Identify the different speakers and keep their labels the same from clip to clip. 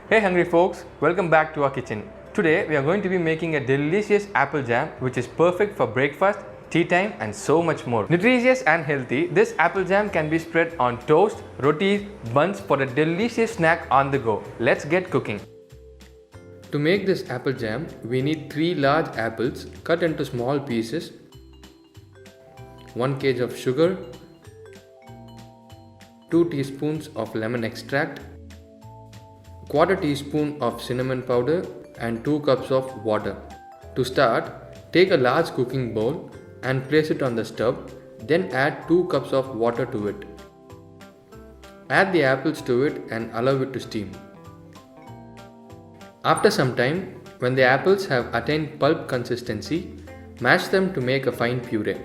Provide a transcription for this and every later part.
Speaker 1: Hey hungry folks, welcome back to our kitchen. Today we are going to be making a delicious apple jam which is perfect for breakfast, tea time and so much more. Nutritious and healthy, this apple jam can be spread on toast, rotis, buns for a delicious snack on the go. Let's get cooking. To make this apple jam, we need 3 large apples cut into small pieces, 1 kg of sugar, 2 teaspoons of lemon extract, quarter teaspoon of cinnamon powder and 2 cups of water. To start, take a large cooking bowl and place it on the stove, then add 2 cups of water to it. Add the apples to it and allow it to steam. After some time, when the apples have attained pulp consistency, mash them to make a fine puree.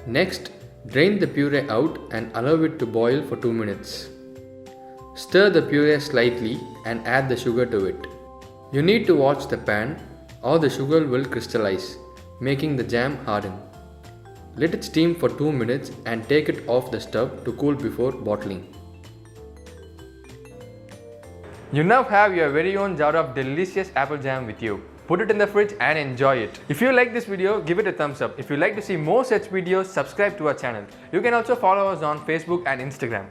Speaker 1: Next, drain the puree out and allow it to boil for 2 minutes. Stir the puree slightly and add the sugar to it. You need to watch the pan or the sugar will crystallize, making the jam harden. Let it steam for 2 minutes and take it off the stove to cool before bottling. You now have your very own jar of delicious apple jam with you. Put it in the fridge and enjoy it. If you like this video, give it a thumbs up. If you like to see more such videos, subscribe to our channel. You can also follow us on Facebook and Instagram.